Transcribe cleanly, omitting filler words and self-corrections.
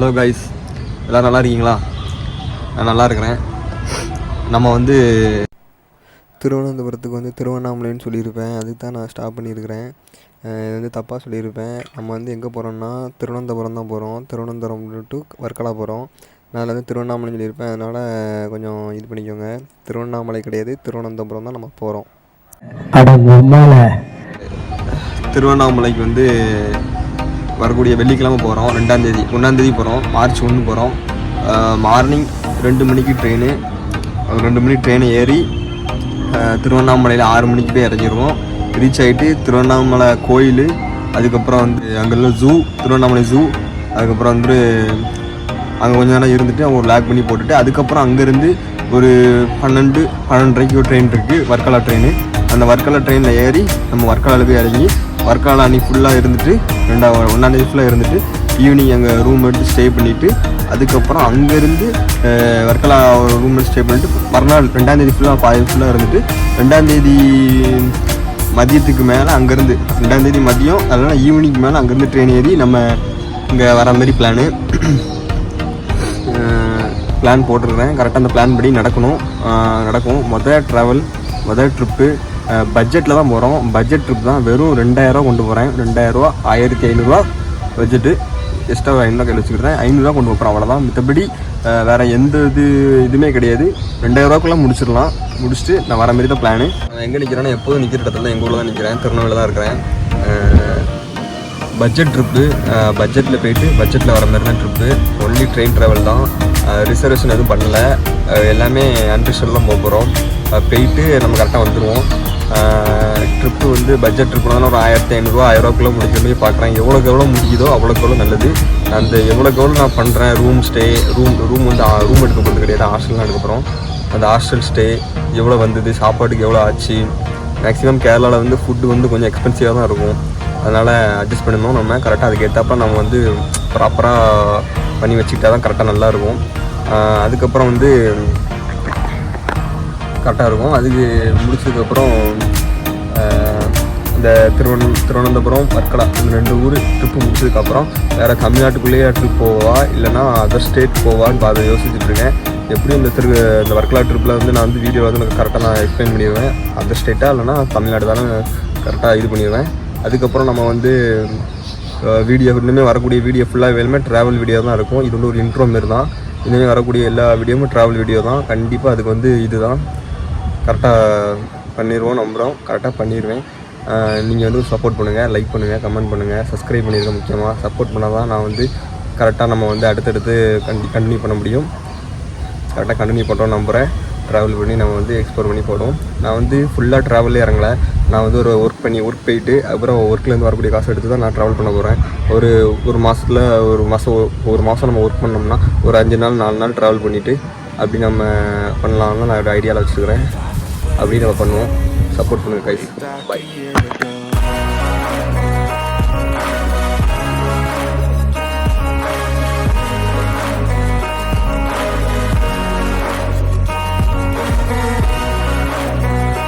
Hello guys, எல்லோரும் நல்லா இருக்கீங்களா? நான் நல்லா இருக்கிறேன். நம்ம வந்து திருவனந்தபுரத்துக்கு வந்து திருவண்ணாமலைன்னு சொல்லியிருப்பேன். அதுக்கு தான் நான் ஸ்டாப் பண்ணியிருக்கிறேன். இது வந்து தப்பாக சொல்லியிருப்பேன். நம்ம வந்து எங்கே போகிறோம்னா திருவனந்தபுரம் தான் போகிறோம். திருவனந்தபுரம் டு வர்க்கலா போகிறோம். நான் அதில் வந்து திருவண்ணாமலைன்னு சொல்லியிருப்பேன். அதனால் கொஞ்சம் இது பண்ணிக்கோங்க. திருவண்ணாமலை கிடையாது, திருவனந்தபுரம் தான் நம்ம போகிறோம். திருவண்ணாமலைக்கு வந்து வரக்கூடிய வெள்ளிக்கிழமை போகிறோம். 2ஆம் தேதி 1ஆம் தேதி போகிறோம். மார்ச் 1 போகிறோம். மார்னிங் 2 மணிக்கு ட்ரெயின். 2 மணிக்கு ட்ரெயினை ஏறி திருவண்ணாமலையில் 6 மணிக்கு போய் இறங்கிடுவோம். ரீச் ஆகிட்டு திருவண்ணாமலை கோயில், அதுக்கப்புறம் வந்து அங்கெல்லாம் ஜூ, திருவண்ணாமலை ஜூ, அதுக்கப்புறம் வந்து அங்கே கொஞ்ச நேரம் இருந்துட்டு அவங்க லாக் பண்ணி போட்டுட்டு அதுக்கப்புறம் அங்கேருந்து ஒரு 12-12:30 ஒரு ட்ரெயின் இருக்குது, வர்க்கலா ட்ரெயின். அந்த வர்க்கலா ட்ரெயினில் ஏறி நம்ம வர்க்கலாவில் போய் இறங்கி வர்க்கலா அன்றைக்கி ஃபுல்லாக இருந்துட்டு 1ஆம் தேதி ஃபுல்லாக இருந்துட்டு ஈவினிங் அங்கே ரூம் எடுத்து ஸ்டே பண்ணிவிட்டு அதுக்கப்புறம் அங்கேருந்து வர்க்கலா ரூம் எடுத்து ஸ்டே பண்ணிவிட்டு மறுநாள் 2ஆம் தேதி ஃபுல்லாக இருந்துட்டு 2ஆம் தேதி மதியத்துக்கு மேலே அங்கேருந்து 2ஆம் தேதி மதியம் அதனால் ஈவினிங் மேலே அங்கேருந்து ட்ரெயின் ஏறி நம்ம இங்கே வர மாதிரி பிளான் போட்டிருக்கிறேன். கரெக்டாக அந்த பிளான் படி நடக்கும். முதல் ட்ரிப்பு பட்ஜெட்டில் தான் போகிறோம். பட்ஜெட் ட்ரிப் தான். வெறும் 2000 கொண்டு போகிறேன். 2000, 1500 பட்ஜெட்டு. எக்ஸ்ட்ரா 500 கையில் வச்சுக்கிறேன். 500 கொண்டு போகிறோம், அவ்வளோதான். மற்றபடி வேறு எந்த இதுவுமே கிடையாது. 2000 முடிச்சிடலாம். முடிச்சுட்டு நான் வர மாதிரி தான் பிளானு. நான் எங்கே நிற்கிறேன்னா எப்போதும் நிற்கிற இடத்துல தான், எங்கள் ஊரில் தான் நிற்கிறேன். திருநெல்வேலியில் தான் இருக்கிறேன். Budget trip. பட்ஜெட்டில் போயிட்டு பட்ஜெட்டில் வர மாதிரி தான் ட்ரிப்பு. ஒன்லி ட்ரெயின் ட்ராவல் தான். ரிசர்வேஷன் எதுவும் பண்ணலை. எல்லாமே அன்ரிசர்வ்டில் தான் போகிறோம். போயிட்டு நம்ம கரெக்டாக வந்துடுவோம். ட்ரிப்பு வந்து பட்ஜெட் ட்ரிப்புனாலும் ஒரு 1500, 1000 முடிக்கிற மாதிரி பார்க்குறேன். எவ்வளோ முடியுதோ அவ்வளோக்கு நல்லது. அந்த எவ்வளோக்கு நான் பண்ணுறேன். ரூம் வந்து ரூம் எடுக்க போகிறது கிடையாது, ஹாஸ்டல்லாம் எடுக்க போகிறோம். அந்த ஹாஸ்டல் ஸ்டே எவ்வளோ வந்தது, சாப்பாட்டுக்கு எவ்வளோ ஆச்சு. மேக்ஸிமம் கேரளாவில் வந்து ஃபுட்டு வந்து கொஞ்சம் எக்ஸ்பென்சிவாக தான் இருக்கும். அதனால் அட்ஜஸ்ட் பண்ணணும். நம்ம கரெக்டாக அதுக்கேற்றப்ப நம்ம வந்து ப்ராப்பராக பண்ணி வச்சுக்கிட்டா தான் கரெக்டாக நல்லாயிருக்கும். அதுக்கப்புறம் வந்து கரெக்டாக இருக்கும். அதுக்கு முடிச்சதுக்கப்புறம் இந்த திருவனந்தபுரம், வர்க்கலா இந்த 2 ஊர் ட்ரிப்பு முடிச்சதுக்கப்புறம் வேறு தமிழ்நாட்டுக்குள்ளேயே ட்ரிப் போவா இல்லைனா அதர் ஸ்டேட் போவான்னு பார்த்து யோசிச்சுட்ருக்கேன். எப்படியும் இந்த வர்க்கலா ட்ரிப்பில் வந்து நான் வந்து வீடியோ வந்து கரெக்டாக நான் எக்ஸ்பிளைன் பண்ணிடுவேன். அதர் ஸ்டேட்டாக இல்லைனா தமிழ்நாடு தானே கரெக்டாக இது பண்ணிடுவேன். அதுக்கப்புறம் நம்ம வந்து வீடியோ இன்னுமே வரக்கூடிய வீடியோ ஃபுல்லாக எல்லாமே ட்ராவல் வீடியோ தான் இருக்கும். இது வந்து ஒரு இன்ட்ரோ மாரி தான். இனிமேல் வரக்கூடிய எல்லா வீடியோவும் ட்ராவல் வீடியோ தான். கண்டிப்பாக அதுக்கு வந்து இதுதான் கரெக்டாக பண்ணிடுவோம். நம்புகிறோம் கரெக்டாக பண்ணிடுவேன். நீங்கள் வந்து சப்போர்ட் பண்ணுங்கள், லைக் பண்ணுங்கள், கமெண்ட் பண்ணுங்கள், சப்ஸ்கிரைப் பண்ணிடுங்க. முக்கியமாக சப்போர்ட் பண்ணால் தான் நான் வந்து கரெக்டாக நம்ம வந்து அடுத்தடுத்து கண்டினியூ பண்ண முடியும். கரெக்டாக கண்டினியூ பண்ணுறோம் நம்புகிறேன். ட்ராவல் பண்ணி நம்ம வந்து எக்ஸ்ப்ளோர் பண்ணி போடுவோம். நான் வந்து ஃபுல்லாக ட்ராவலே இறங்கலை. நான் வந்து ஒரு ஒர்க் போயிட்டு அப்புறம் ஒர்க்லேருந்து வரக்கூடிய காசு எடுத்து தான் நான் ட்ராவல் பண்ண போகிறேன். ஒரு மாதம் நம்ம ஒர்க் பண்ணோம்னா ஒரு 5 நாள் 4 நாள் ட்ராவல் பண்ணிவிட்டு அப்படி நம்ம பண்ணலாம்னு நான் ஒரு ஐடியாவில் வச்சுருக்கிறேன். அப்படி நம்ம பண்ணுவோம். சப்போர்ட் பண்ணுங்கள் கைஸ். பாய்.